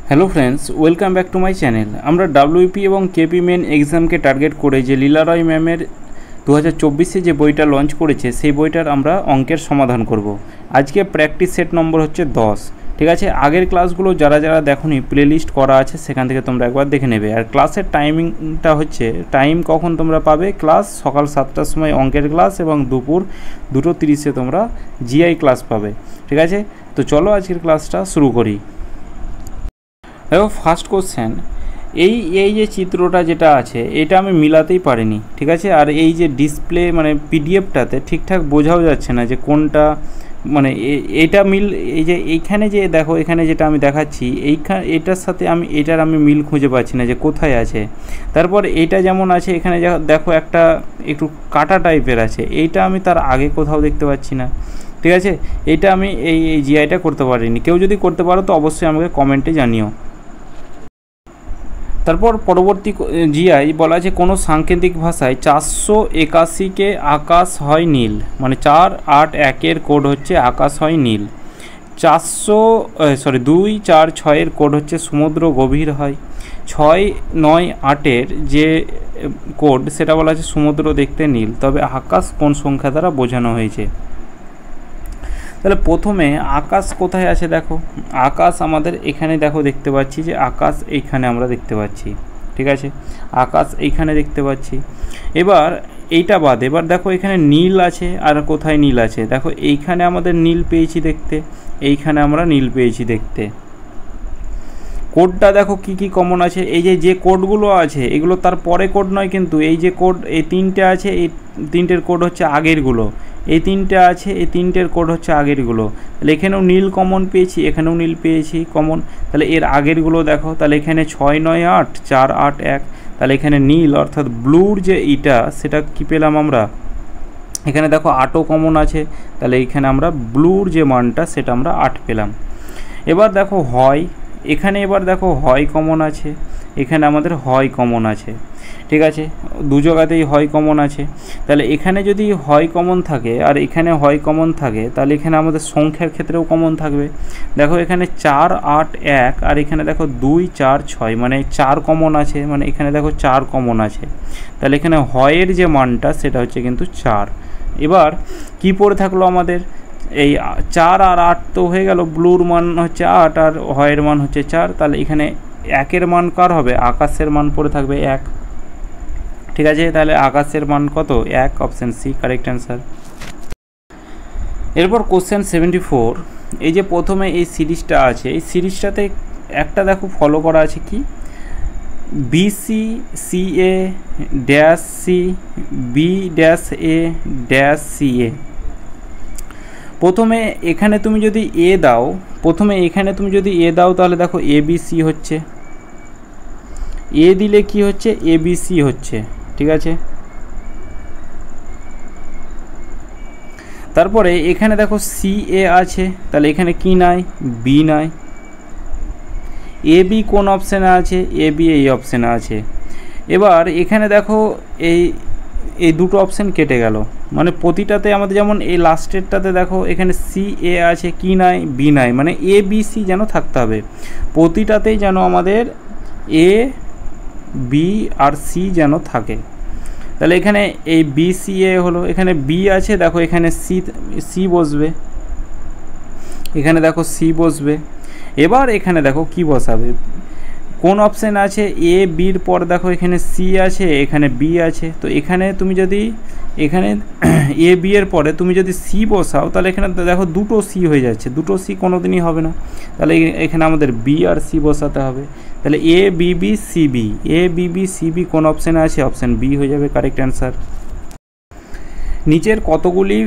Hello friends, welcome back to my channel. আমরা WP এবং KP main এক্সামকে target করে যে লীলা রয় ম্যামের 2024-এ যে বইটা লঞ্চ করেছে সেই বইটার আমরা অঙ্কের সমাধান করব। আজকে প্র্যাকটিস সেট নম্বর হচ্ছে 10। ঠিক আছে, আগের ক্লাসগুলো যারা যারা দেখোনি প্লেলিস্ট করা আছে, সেখান থেকে তোমরা একবার দেখে নেবে। আর ক্লাসের টাইমিংটা হচ্ছে কখন তোমরা পাবে, ক্লাস সকাল 7টার সময় অঙ্কের ক্লাস এবং দুপুর 2:30-এ তোমরা জিআই ক্লাস পাবে। ঠিক আছে, তো চলো আজকের ক্লাসটা শুরু করি। দেখো, ফার্স্ট কোশ্চেন, এই যে চিত্রটা যেটা আছে এটা আমি মিলাতেই পারিনি। ঠিক আছে, আর এই যে ডিসপ্লে মানে পিডিএফটাতে ঠিকঠাক বোঝাও যাচ্ছে না যে কোনটা এটা মিল। এই যে এইখানে যে দেখো, এখানে যেটা আমি দেখাচ্ছি এটার সাথে এটার আমি মিল খুঁজে পাচ্ছি না যে কোথায় আছে। তারপর এটা যেমন আছে, এখানে দেখো একটা একটু কাটা টাইপের আছে, এইটা আমি তার আগে কোথাও দেখতে পাচ্ছি না। ঠিক আছে, এইটা আমি এই জিআইটা করতে পারিনি। কেউ যদি করতে পারো তো অবশ্যই আমাকে কমেন্টে জানিও। তারপর পরবর্তী জিআই বলা আছে কোনো সাংকেতিক ভাষায় 481-কে আকাশ হয় নীল, মানে 481-এর কোড হচ্ছে আকাশ হয় নীল। 2-4-6-এর কোড হচ্ছে সমুদ্র গভীর হয়। 6-9-8-এর যে কোড সেটা বলা আছে সমুদ্র দেখতে নীল। তবে আকাশ কোন সংখ্যা দ্বারা বোঝানো হয়েছে? তাহলে প্রথমে আকাশ কোথায় আছে দেখো, আকাশ আমাদের এখানে দেখো দেখতে পাচ্ছি যে আকাশ এইখানে আমরা দেখতে পাচ্ছি। ঠিক আছে, আকাশ এইখানে দেখতে পাচ্ছি। এবার এইটা বাদ, এবার দেখো এখানে নীল আছে, আর কোথায় নীল আছে দেখো, এইখানে আমাদের নীল পেয়েছি দেখতে, এইখানে আমরা নীল পেয়েছি দেখতে। কোডটা দেখো কি কি কমন আছে, এই যে কোডগুলো আছে এগুলো তার পরে কোড নয়, কিন্তু এই যে কোড এই তিনটে আছে, এই তিনটের কোড হচ্ছে আগেরগুলো। এই তিনটে আছে, এই তিনটের কোড হচ্ছে আগেরগুলো। তাহলে এখানেও নীল কমন পেয়েছি, এখানেও নীল পেয়েছি কমন। তাহলে এর আগেরগুলো দেখো, তাহলে এখানে 6-9-8, 4-8-1, তাহলে এখানে নীল অর্থাৎ ব্লুর যে ইটা সেটা কি পেলাম আমরা, এখানে দেখো 8ও কমন আছে, তাহলে এইখানে আমরা ব্লুর যে মানটা সেটা আমরা 8 পেলাম। এবার দেখো হয়, এখানে এবার দেখো হয় কমন আছে, এখানে আমাদের হয় কমন আছে। ঠিক আছে, দু জায়গাতেই হয় কমন আছে। তাহলে এখানে যদি হয় কমন থাকে আর এখানে হয় কমন থাকে, তাহলে এখানে আমাদের সংখ্যার ক্ষেত্রেও কমন থাকবে। দেখো এখানে 4-8-1 আর এখানে দেখো 2-4-6, মানে 4 কমন আছে, মানে এখানে দেখো 4 কমন আছে। তাহলে এখানে হয়ের যে মানটা সেটা হচ্ছে কিন্তু 4। এবার কি পড়ে থাকলো আমাদের, এই 4 আর 8 তো হয়ে গেল, ব্লুর মান হচ্ছে 8 আর হয়ের মান হচ্ছে 4। তাহলে এখানে 1-এর মান কার হবে, আকাশের মান পড়ে থাকবে 1। ঠিক আছে, তাহলে আকাশের মান কত, 1, অপশান সি কারেক্ট অ্যান্সার। এরপর কোশ্চেন 74, এই যে প্রথমে এই সিরিজটা আছে, এই সিরিজটাতে একটা দেখো ফলো করা আছে কি, BC-CA dash C B-A dash CA। প্রথমে এখানে তুমি যদি এ দাও, তাহলে দেখো ABC হচ্ছে, এ দিলে কি হচ্ছে, ABC হচ্ছে। ঠিক আছে, তারপরে এখানে দেখো CA আছে, তাহলে এখানে কি নাই, B নাই। AB কোন অপশানে আছে, AB এই অপশানে আছে। এবার এখানে দেখো এই দুটো অপশান কেটে গেল, মানে প্রতিটাতে আমাদের যেমন এই লাস্টেরটাতে দেখো এখানে CA আছে, কি নাই, B নাই, মানে ABC যেন থাকতে হবে প্রতিটাতেই, যেন আমাদের A, B আর C যেন থাকে। তাহলে এখানে এই BCA হলো, এখানে B আছে, দেখো এখানে C বসবে, এখানে দেখো C বসবে। এবার এখানে দেখো কি বসাবে, কোন অপশান আছে, A বির পর দেখো এখানে C আছে, এখানে B আছে। তো এখানে তুমি যদি এখানে A B এর পরে তুমি যদি C বসাও, তাহলে এখানে দেখো দুটো C হয়ে যাচ্ছে, দুটো C কোনো দিনই হবে না। তাহলে এখানে আমাদের B আর C বসাতে হবে। তাহলে ABBCB কোন অপশানে আছে, অপশান B হয়ে যাবে কারেক্ট অ্যান্সার। নিচের কতগুলি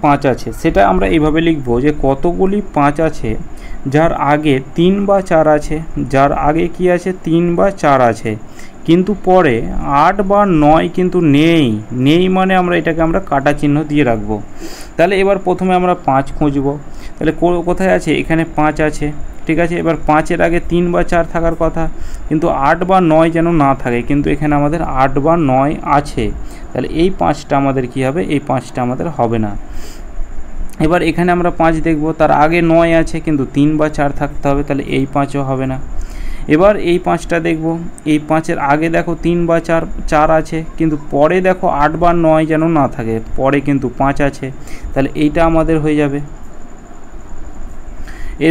5 আছে সেটা আমরা এইভাবে লিখব যে কতগুলি 5 আছে যার আগে 3 বা 4 আছে, যার আগে কি আছে, 3 বা 4 আছে, কিন্তু পরে 8 বা 9 কিন্তু নেই, মানে আমরা এটাকে কাটা চিহ্ন দিয়ে রাখবো। তাহলে এবার প্রথমে আমরা 5 খুঁজব, তাহলে কোথায় আছে, এখানে 5 আছে। ঠিক আছে, এবার 5-এর আগে 3 বা 4 থাকার কথা, কিন্তু 8 বা 9 যেন না থাকে, কিন্তু এখানে আমাদের 8 বা 9 আছে। তাহলে এই 5টা আমাদের কি হবে, এই 5টা আমাদের হবে না। এবার এখানে আমরা 5 দেখব, তার আগে 9 আছে কিন্তু 3 বা 4 থাকতে হবে, তাহলে এই 5ও হবে না। এবার এই 5টা দেখব, এই 5-এর আগে দেখো 3 বা 4 আছে কিন্তু পরে দেখো 8 বা 9 যেন না থাকে, পরে কিন্তু 5 আছে, তাহলে এইটা আমাদের হয়ে যাবে।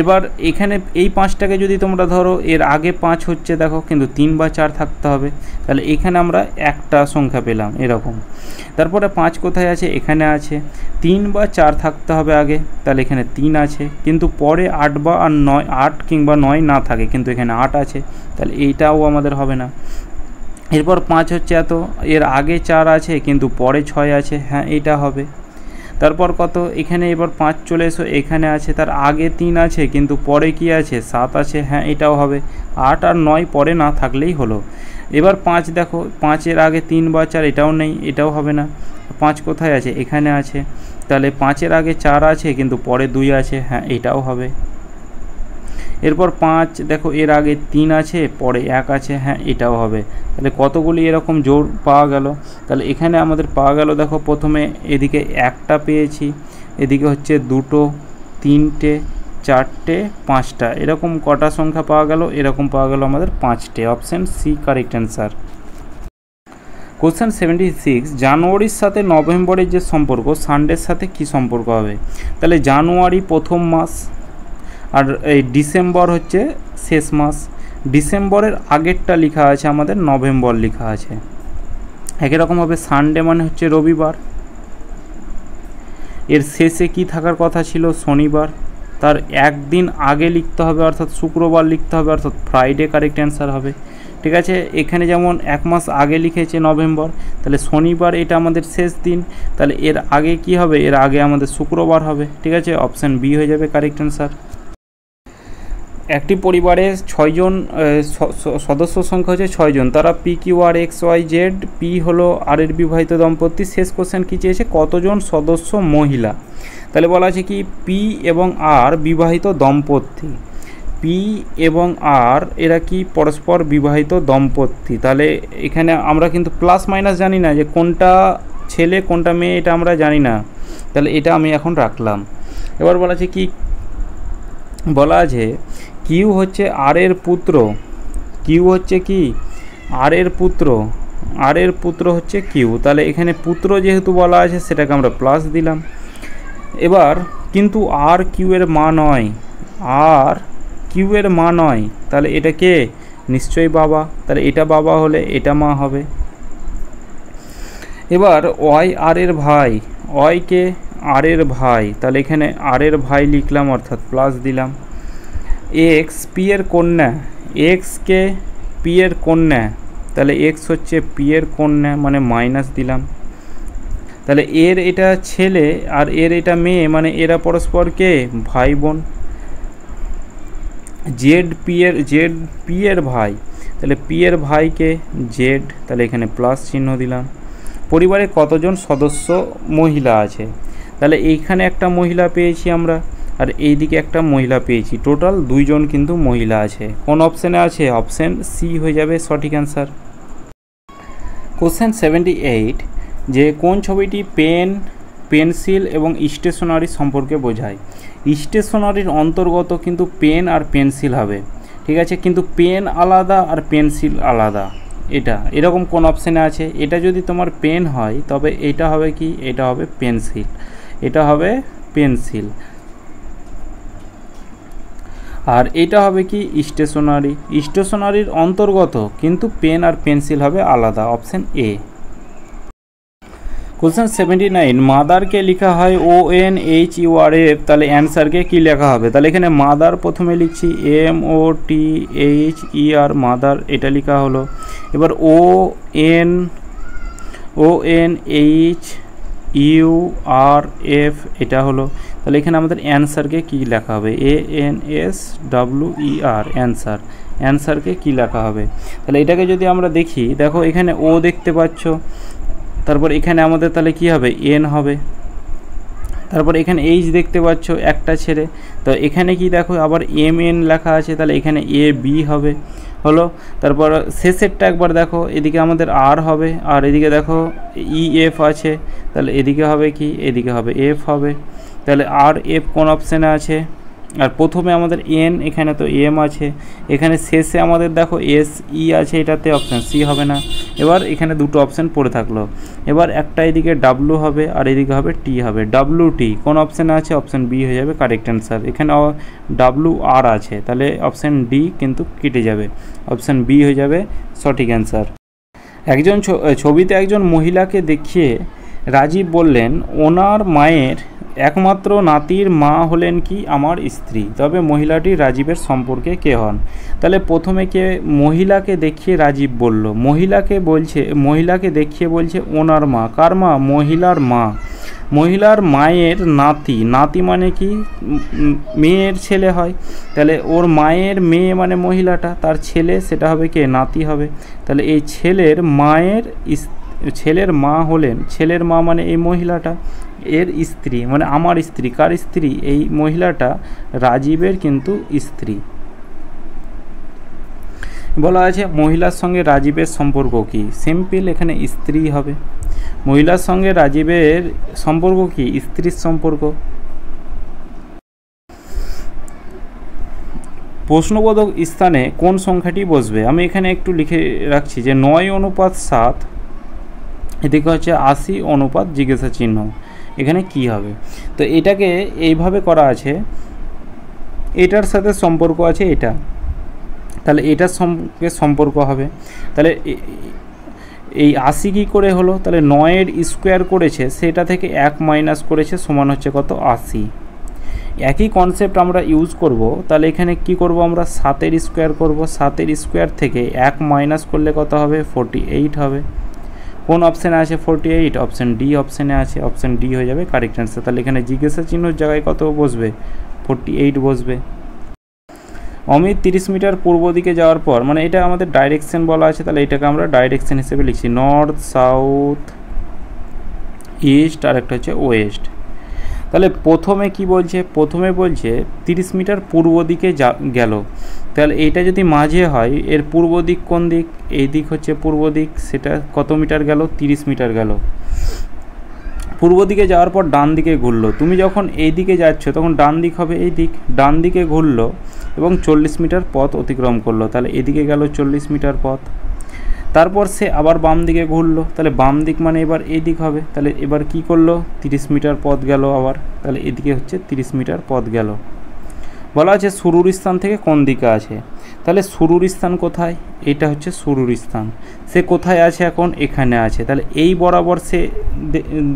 এবার এখানে এই 5টাকে যদি তোমরা ধরো এর আগে 5 হচ্ছে দেখো কিন্তু 3 বা 4 থাকতে হবে, তাহলে এখানে আমরা একটা সংখ্যা পেলাম এরকম। তারপরে 5 কোথায় আছে, এখানে আছে, 3 বা 4 থাকতে হবে আগে, তাহলে এখানে 3 আছে কিন্তু পরে 8 বা 9, 8 কিংবা 9 না থাকে কিন্তু এখানে 8 আছে, তাহলে এইটাও আমাদের হবে না। এরপর 5 হচ্ছে এত, এর আগে 4 আছে কিন্তু পরে 6 আছে, হ্যাঁ এইটা হবে। তারপর কত, এখানে এবার 5 চলে এসো, এখানে আছে, তার আগে 3 আছে কিন্তু পরে কি আছে 7 আছে, হ্যাঁ এটাও হবে। 8 আর 9 পরে না থাকলেই হলো। এবার 5 দেখো, 5-এর আগে 3 বা 4 এটাও নেই, এটাও হবে না। 5 কোথায় আছে, এখানে আছে, তাহলে 5-এর আগে 4 আছে কিন্তু পরে 2 আছে, হ্যাঁ এটাও হবে। এরপর 5 দেখো, এর আগে 3 আছে পরে 1 আছে, হ্যাঁ এটাও হবে। তাহলে কতগুলি এরকম জোড় পাওয়া গেল, তাহলে এখানে আমাদের পাওয়া গেল দেখো, প্রথমে এদিকে একটা পেয়েছি, এদিকে হচ্ছে 2টো, 3টে, 4টে, 5টা, এরকম কটা সংখ্যা পাওয়া গেল, এরকম পাওয়া গেল আমাদের 5টে। Option C correct answer. Question 76, জানুয়ারির সাথে নভেম্বরের যে সম্পর্ক, সানডের সাথে কি সম্পর্ক হবে? তাহলে জানুয়ারি প্রথম মাস আর এই ডিসেম্বর হচ্ছে শেষ মাস। ডিসেম্বরের আগেরটা লেখা আছে আমাদের নভেম্বর লেখা আছে। একই রকমভাবে সানডে মানে হচ্ছে রবিবার, এর শেষে কি থাকার কথা ছিল শনিবার, তার একদিন আগে লিখতে হবে অর্থাৎ শুক্রবার লিখতে হবে অর্থাৎ ফ্রাইডে কারেক্ট অ্যান্সার হবে। ঠিক আছে, এখানে যেমন 1 মাস আগে লিখেছে নভেম্বর, তাহলে শনিবার এটা আমাদের শেষ দিন, তাহলে এর আগে কি হবে, এর আগে আমাদের শুক্রবার হবে। ঠিক আছে, অপশান বি হয়ে যাবে কারেক্ট অ্যান্সার। একটি পরিবারে 6 জন সদস্য সংখ্যা হচ্ছে 6 জন, তারা P Q R x Y Z, P হলো আর এর বিবাহিত দম্পতি। শেষ কোশ্চেন কী চেয়েছে, কতজন সদস্য মহিলা? তাহলে বলা আছে কি পি এবং আর বিবাহিত দম্পতি, পি এবং আর এরা কি পরস্পর বিবাহিত দম্পতি। তাহলে এখানে আমরা কিন্তু প্লাস মাইনাস জানি না যে কোনটা ছেলে কোনটা মেয়ে, এটা আমরা জানি না, তাহলে এটা আমি এখন রাখলাম। এবার বলা আছে কি, বলা আছে কিউ হচ্ছে আর এর পুত্র, কিউ হচ্ছে কি আর এর পুত্র, আর এর পুত্র হচ্ছে কিউ, তাহলে এখানে পুত্র যেহেতু বলা আছে সেটাকে আমরা প্লাস দিলাম। এবার কিন্তু আর কিউ এর মা নয়, আর কিউ এর মা নয়, তাহলে এটা কে, নিশ্চয়ই বাবা, তাহলে এটা বাবা হলে এটা মা হবে। এবার ওয়াই আর এর ভাই, ওয়াইকে আর এর ভাই, তাহলে এখানে আর এর ভাই লিখলাম অর্থাৎ প্লাস দিলাম। এক্স পি এর কন্যা, এক্সকে পি এর কন্যা, তাহলে এক্স হচ্ছে পি এর কন্যা মানে মাইনাস দিলাম। তাহলে এর এটা ছেলে আর এর এটা মেয়ে মানে এরা পরস্পরকে ভাই বোন। জেড পি এর ভাই, তাহলে পি এর ভাইকে জেড, তাহলে এখানে প্লাস চিহ্ন দিলাম। পরিবারে কতজন সদস্য মহিলা আছে, তাহলে এইখানে একটা মহিলা পেয়েছি আমরা আর এইদিকে একটা মহিলা পেয়েছি, টোটাল 2 জন কিন্তু মহিলা আছে। কোন অপশানে আছে, অপশান সি হয়ে যাবে সঠিক অ্যান্সার। কোশ্চেন 78, যে কোন ছবিটি পেন, পেন্সিল এবং স্টেশনারি সম্পর্কে বোঝায়? স্টেশনারির অন্তর্গত কিন্তু পেন আর পেন্সিল হবে, ঠিক আছে, কিন্তু পেন আলাদা আর পেন্সিল আলাদা। এটা এরকম কোন অপশানে আছে? এটা যদি তোমার পেন হয় তবে এটা হবে কি, এটা হবে পেন্সিল, এটা হবে পেন্সিল, আর এটা হবে কি স্টেশনারি। স্টেশনারির অন্তর্গত কিন্তু পেন আর পেন্সিল হবে আলাদা, অপশান এ। কোশ্চেন 79, মাদারকে লেখা হয় ONHURF, তাহলে অ্যান্সারকে কি লেখা হবে? তাহলে এখানে মাদার প্রথমে লিখছি MOTHER, মাদার এটা লেখা হলো। এবার ONHURF এটা হলো, তাহলে এখানে আমাদের অ্যান্সারকে কি লেখা হবে? ANSWER, অ্যান্সার, অ্যান্সারকে কি লেখা হবে? তাহলে এটাকে যদি আমরা দেখি, দেখো এখানে ও দেখতে পাচ্ছ, তারপর এখানে আমাদের তাহলে কি হবে, এন হবে। তারপর এখানে এইচ দেখতে পাচ্ছ একটা ছেড়ে, তো এখানে কি দেখো আবার MN লেখা আছে, তাহলে এখানে AB হবে, হলো। তারপর শেষেরটা একবার দেখো, এদিকে আমাদের আর হবে আর এদিকে দেখো EF আছে, তাহলে এদিকে হবে কি, এদিকে হবে F হবে। তাহলে আর এফ কোন অপশানে আছে, আর প্রথমে আমাদের এন, এখানে তো এম আছে, এখানে শেষে আমাদের দেখো এস ই আছে, এটাতে অপশান সি হবে না। এবার এখানে দুটো অপশান পড়ে থাকলো, এবার একটা এদিকে ডাব্লু হবে আর এদিকে হবে টি হবে। ডাব্লু টি কোন অপশানে আছে, অপশান বি হয়ে যাবে কারেক্ট অ্যান্সার। এখানে ডাব্লু আর আছে, তাহলে অপশান ডি কিন্তু কেটে যাবে, অপশান বি হয়ে যাবে সঠিক অ্যান্সার। একজন ছবিতে একজন মহিলাকে দেখিয়ে রাজীব বললেন ওনার মায়ের একমাত্র নাতির মা হলেন কি আমার স্ত্রী, তবে মহিলাটি রাজীবের সম্পর্কে কে হন? তাহলে প্রথমে কে মহিলাকে দেখিয়ে রাজীব বলল, মহিলাকে দেখিয়ে বলছে ওনার মা, কার মা? মহিলার মা। মহিলার মায়ের নাতি, নাতি মানে কি মেয়ের ছেলে হয়, তাহলে ওর মায়ের মেয়ে মানে মহিলাটা, তার ছেলে সেটা হবে কে? নাতি হবে। তাহলে এই ছেলের মা হলেন, ছেলের মা মানে এই মহিলাটা, এর স্ত্রী মানে আমার স্ত্রী, কার স্ত্রী? এই মহিলাটা রাজীবের কিন্তু স্ত্রী। বলা আছে মহিলার সঙ্গে রাজীবের সম্পর্ক কি? সিম্পল, এখানে স্ত্রী হবে। মহিলার সঙ্গে রাজীবের সম্পর্ক কি? স্ত্রীর সম্পর্ক। প্রশ্নবোধক স্থানে কোন সংখ্যাটি বসবে? আমি এখানে একটু লিখে রাখছি যে 9:7, এদিকে হচ্ছে 80 জিজ্ঞাসা চিহ্ন, এখানে কি হবে? তো এটাকে এইভাবে করা আছে, এটার সাথে সম্পর্ক আছে এটা, তাহলে এটার সঙ্গে সম্পর্ক হবে। তাহলে এই 80 কী করে হলো? তাহলে 9-এর স্কোয়ার করেছে, সেটা থেকে 1 মাইনাস করেছে, সমান হচ্ছে কত? 80। একই কনসেপ্ট আমরা ইউজ করব, তাহলে এখানে কি করব আমরা? 7-এর স্কোয়ার করব, 7-এর স্কোয়ার থেকে 1 মাইনাস করলে কত হবে? 48 হবে। কোন অপশানে আছে 48? অপশান ডি অপশানে আছে, অপশান ডি হয়ে যাবে কারেক্ট অ্যান্সার। তাহলে এখানে জিজ্ঞাসা চিহ্নর জায়গায় কত বসবে? 48 বসবে। অমিত 30 মিটার পূর্ব দিকে যাওয়ার পর, মানে এটা আমাদের ডাইরেকশন বলা আছে, তাহলে এটাকে আমরা ডাইরেকশন হিসেবে লিখছি, নর্থ, সাউথ, ইস্ট আর একটা হচ্ছে ওয়েস্ট। তাহলে প্রথমে কি বলছে? প্রথমে বলছে 30 মিটার পূর্ব দিকে গেল, তাহলে এইটা যদি মাঝে হয়, এর পূর্ব দিক কোন দিক? এই দিক হচ্ছে পূর্ব দিক, সেটা কত মিটার গেল? 30 মিটার গেল। পূর্ব দিকে যাওয়ার পর ডান দিকে ঘুরলো, তুমি যখন এই দিকে যাচ্ছ তখন ডান দিক হবে এই দিক, ডান দিকে ঘুরলো এবং 40 মিটার পথ অতিক্রম করলো, তাহলে এদিকে গেল 40 মিটার পথ। তারপর সে আবার বাম দিকে ঘুরলো, তাহলে বাম দিক মানে এবার এই দিক হবে, তাহলে এবার কি করলো? 30 মিটার পথ গেল আবার, তাহলে এদিকে হচ্ছে 30 মিটার পথ গেল। বলা আছে শুরুর স্থান থেকে কোন দিকে আছে, তাহলে শুরুর স্থান কোথায়? এটা হচ্ছে শুরুর স্থান, সে কোথায় আছে এখন? এখানে আছে, তাহলে এই বরাবর সে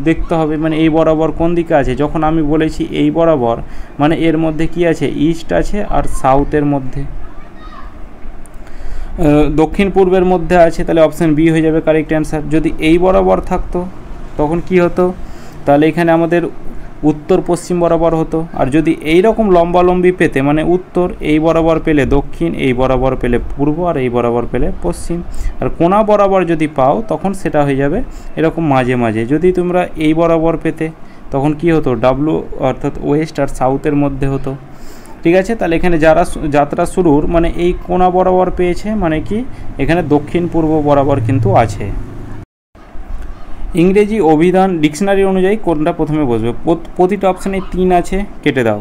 দেখতে হবে, মানে এই বরাবর কোন দিকে আছে? যখন আমি বলেছি এই বরাবর, মানে এর মধ্যে কি আছে? ইস্ট আছে আর সাউথের মধ্যে, দক্ষিণ পূর্বের মধ্যে আছে, তাহলে অপশান বি হয়ে যাবে কারেক্ট অ্যান্সার। যদি এই বরাবর থাকতো তখন কি হতো? তাহলে এখানে আমাদের উত্তর পশ্চিম বরাবর হতো, আর যদি এই রকম লম্বালম্বি পেতে, মানে উত্তর এই বরাবর পেলে দক্ষিণ, এই বরাবর পেলে পূর্ব, আর এই বরাবর পেলে পশ্চিম, আর কোনা বরাবর যদি পাও তখন সেটা হয়ে যাবে এরকম মাঝে মাঝে। যদি তোমরা এই বরাবর পেতে তখন কি হতো? ডাব্লু অর্থাৎ ওয়েস্ট আর সাউথের মধ্যে হতো। ঠিক আছে, তাহলে এখানে যারা যাত্রা শুরুর মানে এই কোনা বরাবর পেয়েছে, মানে কি এখানে দক্ষিণ পূর্ব বরাবর কিন্তু আছে। ইংরেজি অভিধান ডিকশনারি অনুযায়ী কোনটা প্রথমে বসবে? প্রতিটা অপশানে 3 আছে, কেটে দাও।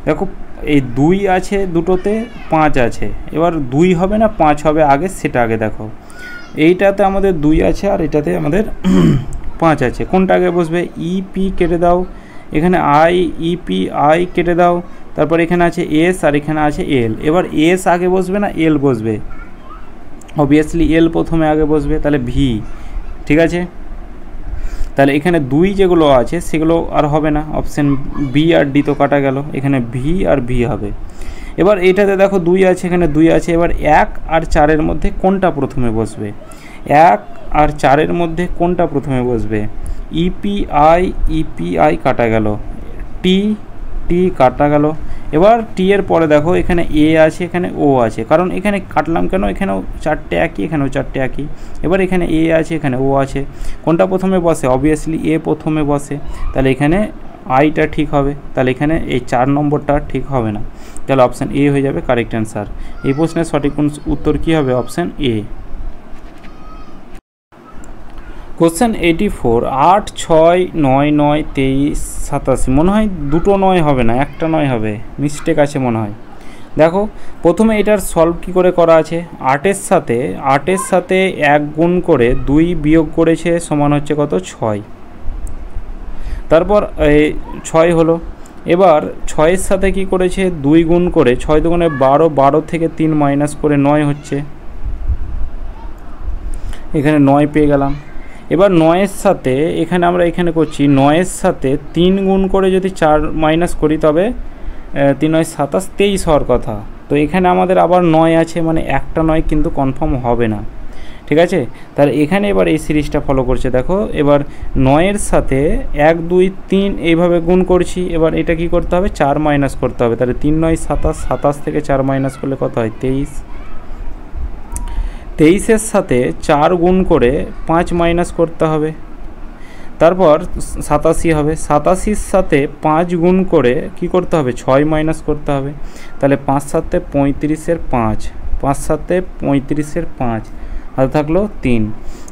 দেখো এই 2 আছে দুটোতে, 5 আছে, এবার 2 হবে না 5 হবে আগে, সেটা আগে দেখো। এইটাতে আমাদের 2 আছে আর এটাতে আমাদের 5 আছে, কোনটা আগে বসবে? ইপি কেটে দাও, এখানে আই, ইপি আই কেটে দাও, তারপর এখানে আছে এস আর এখানে আছে এল। এবার এস আগে বসবে না এল বসবে? অবভিয়াসলি এল প্রথমে আগে বসবে, তাহলে ভি। ঠিক আছে, তাহলে এখানে 2 যেগুলো আছে সেগুলো আর হবে না, অপশান বি আর ডি তো কাটা গেল, এখানে ভি আর ভি হবে। এবার এইটাতে দেখো 2 আছে, এখানে 2 আছে, এবার 1 আর 4-এর মধ্যে কোনটা প্রথমে বসবে? 1 আর 4-এর মধ্যে কোনটা প্রথমে বসবে? ইপিআই কাটা গেল, টি কাটা গেল। এবার টি এর পরে দেখো এখানে এ আছে, এখানে ও আছে, কারণ এখানে কাটলাম কেন? এখানেও 4টে একই, এখানেও 4টে একই। এবার এখানে এ আছে, এখানে ও আছে, কোনটা প্রথমে বসে? অবভিয়াসলি এ প্রথমে বসে, তাহলে এখানে আইটা ঠিক হবে, তাহলে এখানে এই 4 নম্বরটা ঠিক হবে না, তাহলে অপশান এ হয়ে যাবে কারেক্ট অ্যান্সার। এই প্রশ্নের সঠিক উত্তর কী হবে? Option A. কোশ্চেন 84, 8, 6, 9, 9, 23, 87, মনে হয় দুটো 9 হবে না, একটা 9 হবে, মিস্টেক আছে মনে হয়। দেখো প্রথমে এটার সলভ কী করে করা আছে, 8-এর সাথে 1 গুণ করে 2 বিয়োগ করেছে সমান হচ্ছে কত, 6। তারপর 6 হলো। এবার 6-এর সাথে কী করেছে, 2 গুণ করে 6 দুগুণে 12, 12 থেকে 3 মাইনাস করে 9 হচ্ছে, এখানে 9 পেয়ে গেলাম। এবার 9-এর সাথে এখানে করছি 9-এর সাথে 3 গুণ করে যদি 4 মাইনাস করি তবে 3 9 27, 23 হওয়ার কথা। তো এখানে আমাদের আবার 9 আছে, মানে একটা 9 কিন্তু কনফার্ম হবে না, ঠিক আছে। তাহলে এখানে এবার এই সিরিজটা ফলো করছে, দেখো এবার 9-এর সাথে 1 2 3 এইভাবে গুণ করছি। এবার এটা কি করতে হবে, 4 মাইনাস করতে হবে। তাহলে 3 9 27, 27 থেকে 4 মাইনাস করলে কত হয়, 23। 23-এর সাথে 4 গুণ করে 5 মাইনাস করতে হবে, তারপর 87 হবে। 87-র সাথে 5 গুণ করে কি করতে হবে, 6 মাইনাস করতে হবে। তাহলে 5 7 35-এর 5, 5 7 35-এর 5, হাতে থাকলো 3।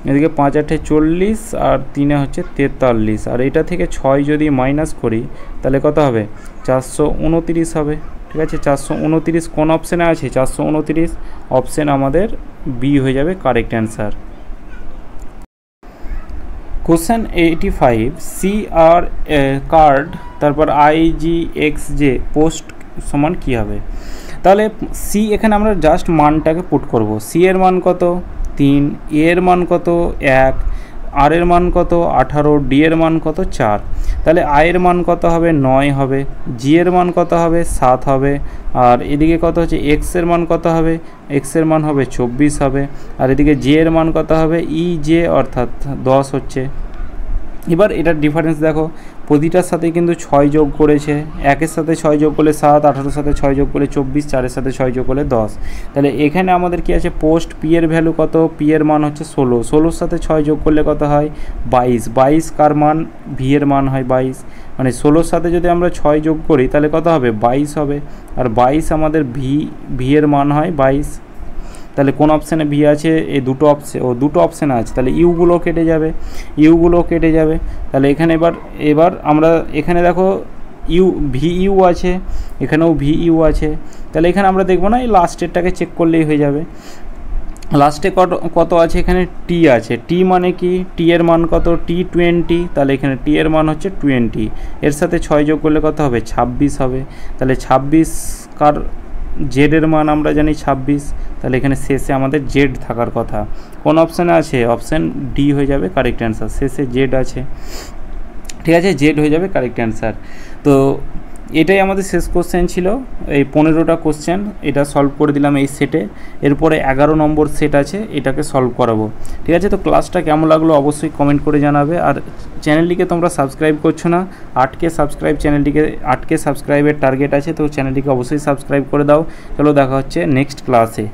এদিকে 5 8 40 আর 3 হচ্ছে 43। আর এটা থেকে 6 যদি মাইনাস করি তাহলে কত হবে, 429 হবে, ঠিক আছে। 429 কোন অপশানে আছে, 429 অপশান আমাদের বি হয়ে যাবে কারেক্ট অ্যান্সার। কোশ্চেন 85, সি আর কার্ড, তারপর IGXJ পোস্ট সমান কী হবে। তাহলে সি এখানে আমরা জাস্ট মানটাকে পুট করব। সি এর মান কত, 3, এ এর মান কত, 1, আর এর মান কত, 18, ডি এর মান কত, 4। তাহলে আই এর মান কত হবে, 9 হবে, জি এর মান কত হবে, 7 হবে, আর এদিকে কত হচ্ছে এক্স এর মান কত হবে, এক্স এর মান হবে 24 হবে, আর এদিকে জে এর মান কত হবে, ই জে অর্থাৎ 10 হচ্ছে। এবার এটার ডিফারেন্স দেখো, প্রতিটার সাথে কিন্তু 6 যোগ করেছে, 1-এর সাথে 6 যোগ করলে 7, 18-এর সাথে 6 যোগ করলে 24, 4-এর সাথে 6 যোগ করলে 10। তাহলে এখানে আমাদের কি আছে, পোস্ট পি এর ভ্যালু কত, পি এর মান হচ্ছে 16, 16-এর সাথে 6 যোগ করলে কত হয়, 22, 22 কার মান, ভি এর মান হয় 22, মানে 16-এর সাথে যদি আমরা 6 যোগ করি তাহলে কত হবে, 22 হবে, আর 22 আমাদের ভি এর মান হয় 22। তাহলে কোন অপশানে ভি আছে, এই দুটো অপশানে আছে, তাহলে ইউগুলো কেটে যাবে। তাহলে এখানে এবার আমরা এখানে দেখো ভি ইউ আছে, এখানেও ভি ইউ আছে। তাহলে এখানে আমরা দেখবো না, এই লাস্টেরটাকে চেক করলেই হয়ে যাবে। লাস্টে কত আছে, এখানে টি আছে, টি মানে কি, টি এর মান কত, টি 20, তাহলে এখানে টি এর মান হচ্ছে 20, এর সাথে 6 যোগ করলে কত হবে, 26 হবে। তাহলে 26 কার, জেড এর মান আমরা জানি 26, তাহলে এখানে শেষে আমাদের জেড থাকার কথা। কোন অপশানে আছে, অপশান ডি হয়ে যাবে কারেক্ট অ্যান্সার, শেষে জেড আছে, ঠিক আছে, জেড হয়ে যাবে কারেক্ট অ্যান্সার। তো এটাই আমাদের শেষ কোশ্চেন ছিল, এই 15টা কোশ্চেন এটা সলভ করে দিলাম এই সেটে। এরপরে 11 নম্বর সেট আছে, এটাকে সলভ করাবো, ঠিক আছে। তো ক্লাসটা কেমন লাগলো অবশ্যই কমেন্ট করে জানাবে। আর চ্যানেলটিকে তোমরা সাবস্ক্রাইব করছো না, 8K সাবস্ক্রাইবের টার্গেট আছে, তো চ্যানেলটিকে অবশ্যই সাবস্ক্রাইব করে দাও। চলো দেখা হচ্ছে নেক্সট ক্লাসে।